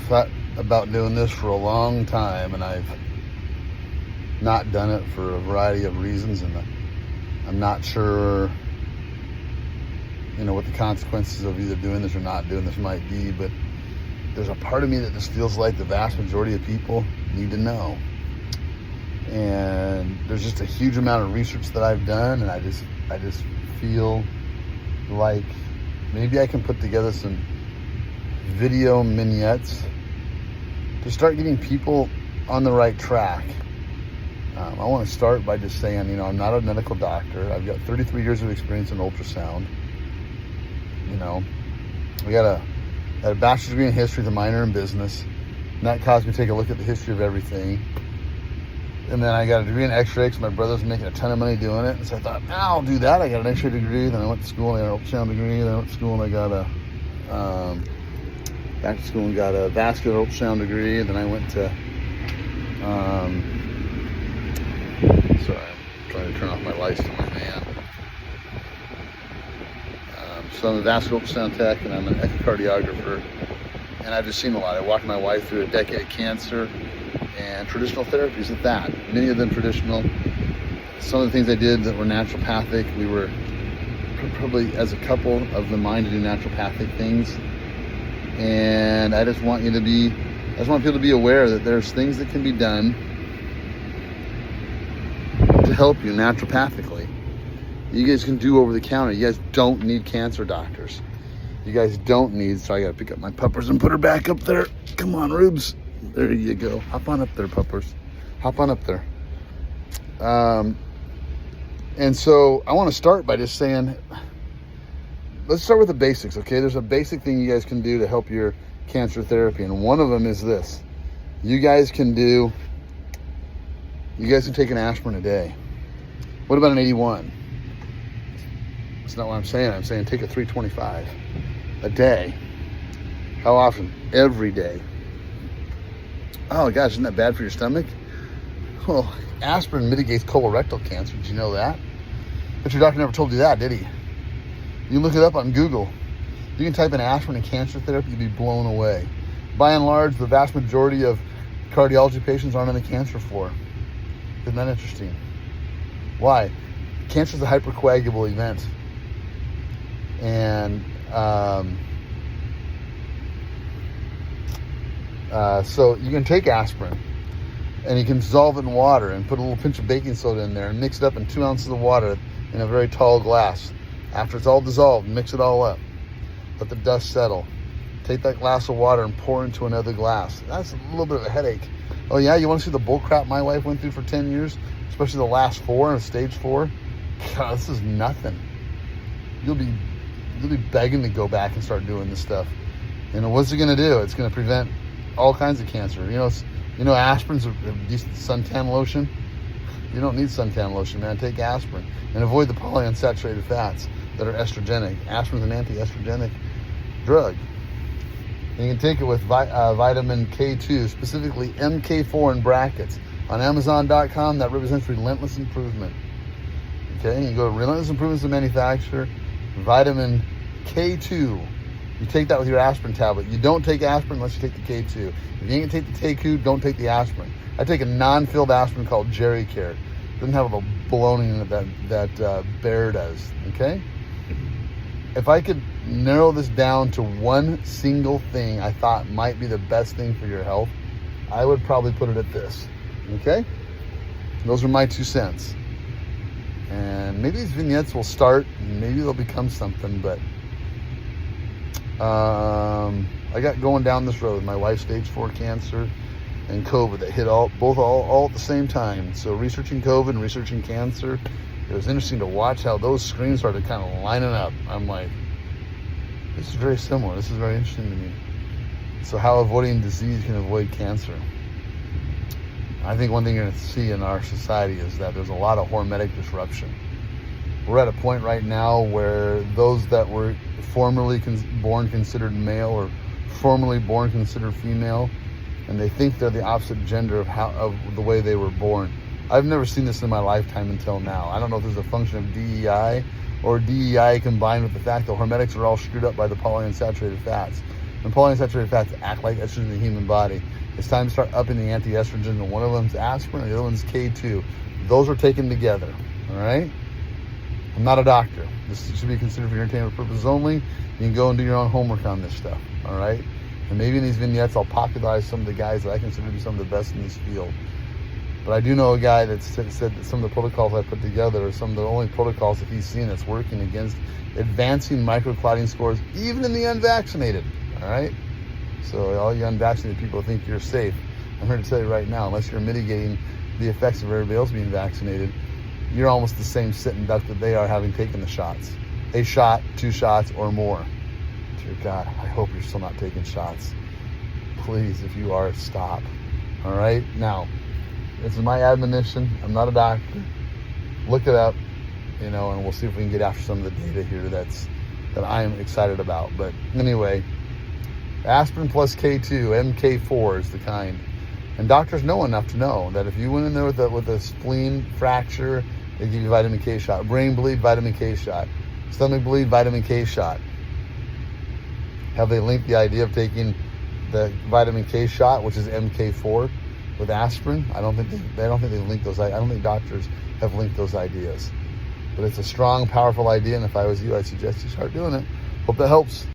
thought about doing this for a long time, and I've not done it for a variety of reasons, and I'm not sure, what the consequences of either doing this or not doing this might be, but there's a part of me that just feels like the vast majority of people need to know. And there's just a huge amount of research that I've done, and I just feel like maybe I can put together some video vignettes to start getting people on the right track. I want to start by just saying, I'm not a medical doctor. I've got 33 years of experience in ultrasound. I got a bachelor's degree in history, the minor in business, and that caused me to take a look at the history of everything. And then I got a degree in x-ray because my brother's making a ton of money doing it. And so I thought, I'll do that. I got an x-ray degree. Then I went to school and I got an ultrasound degree. Then I went to school and I got back to school and got a vascular ultrasound degree. And then I went to, sorry, I'm trying to turn off my lights to my van. So I'm a vascular ultrasound tech and I'm an echocardiographer. And I've just seen a lot. I walked my wife through a decade of cancer and traditional therapies at that. Many of them traditional. Some of the things I did that were naturopathic, we were probably as a couple of the mind to do naturopathic things. And I just want people to be aware that there's things that can be done to help you naturopathically. You guys can do over the counter. You guys don't need cancer doctors. You guys don't need, so I gotta pick up my puppers and put her back up there. Come on, Rubes. There you go. Hop on up there, puppers. Hop on up there. And so I want to start by just saying, let's start with the basics, okay? There's a basic thing you guys can do to help your cancer therapy, and one of them is this. You guys can take an aspirin a day. What about an 81? That's not what I'm saying. I'm saying take a 325 a day. How often? Every day. Oh gosh, isn't that bad for your stomach? Well, aspirin mitigates colorectal cancer. Did you know that? But your doctor never told you that, did he? You can look it up on Google. You can type in aspirin and cancer therapy, you'll be blown away. By and large, the vast majority of cardiology patients aren't on the cancer floor. Isn't that interesting? Why? Cancer is a hypercoagulable event. And so you can take aspirin and you can dissolve it in water and put a little pinch of baking soda in there and mix it up in 2 ounces of water in a very tall glass. After it's all dissolved, mix it all up. Let the dust settle. Take that glass of water and pour into another glass. That's a little bit of a headache. Oh yeah, you want to see the bull crap my wife went through for 10 years? Especially the last 4 and stage 4? God, this is nothing. You'll be begging to go back and start doing this stuff. What's it going to do? It's going to prevent all kinds of cancer. Aspirin's a decent suntan lotion. You don't need suntan lotion, man. Take aspirin and avoid the polyunsaturated fats that are estrogenic. Aspirin's an anti-estrogenic drug. And you can take it with vitamin K2, specifically MK4 in brackets. On Amazon.com, that represents relentless improvement. Okay, you go to Relentless Improvements, the manufacturer, vitamin K2. You take that with your aspirin tablet. You don't take aspirin unless you take the K2. If you ain't gonna take the K2, don't take the aspirin. I take a non-filled aspirin called Jerry Care. It doesn't have all the baloney in it that Bear does, okay? If I could narrow this down to one single thing I thought might be the best thing for your health, I would probably put it at this, okay? Those are my 2 cents. And maybe these vignettes will start, and maybe they'll become something, but I got going down this road. My wife's stage 4 cancer and COVID that hit all at the same time. So researching COVID and researching cancer, it was interesting to watch how those screens started kind of lining up. I'm like, this is very similar. This is very interesting to me. So how avoiding disease can avoid cancer. I think one thing you're going to see in our society is that there's a lot of hormetic disruption. We're at a point right now where those that were formerly born considered male or formerly born considered female, and they think they're the opposite gender of the way they were born. I've never seen this in my lifetime until now. I don't know if this is a function of DEI or DEI combined with the fact that hormetics are all screwed up by the polyunsaturated fats. when polyunsaturated fats act like estrogen in the human body, it's time to start upping the anti-estrogen, and one of them's aspirin, and the other one's K2. Those are taken together, all right? I'm not a doctor. This should be considered for entertainment purposes only. You can go and do your own homework on this stuff, all right? And maybe in these vignettes, I'll popularize some of the guys that I consider to be some of the best in this field. But I do know a guy that said that some of the protocols I put together are some of the only protocols that he's seen that's working against advancing microclotting scores, even in the unvaccinated, all right? So all you unvaccinated people think you're safe. I'm here to tell you right now, unless you're mitigating the effects of everybody else being vaccinated, you're almost the same sitting duck that they are, having taken the shots. A shot, 2 shots, or more. Dear God, I hope you're still not taking shots. Please, if you are, stop. All right? Now, this is my admonition. I'm not a doctor. Look it up, and we'll see if we can get after some of the data here that I am excited about. But anyway, aspirin plus K2, MK4 is the kind. And doctors know enough to know that if you went in there with a spleen fracture, they give you vitamin K shot. Brain bleed, vitamin K shot. Stomach bleed, vitamin K shot. Have they linked the idea of taking the vitamin K shot, which is MK4, with aspirin? I don't think they link those. I don't think doctors have linked those ideas. But it's a strong, powerful idea, and if I was you, I'd suggest you start doing it. Hope that helps.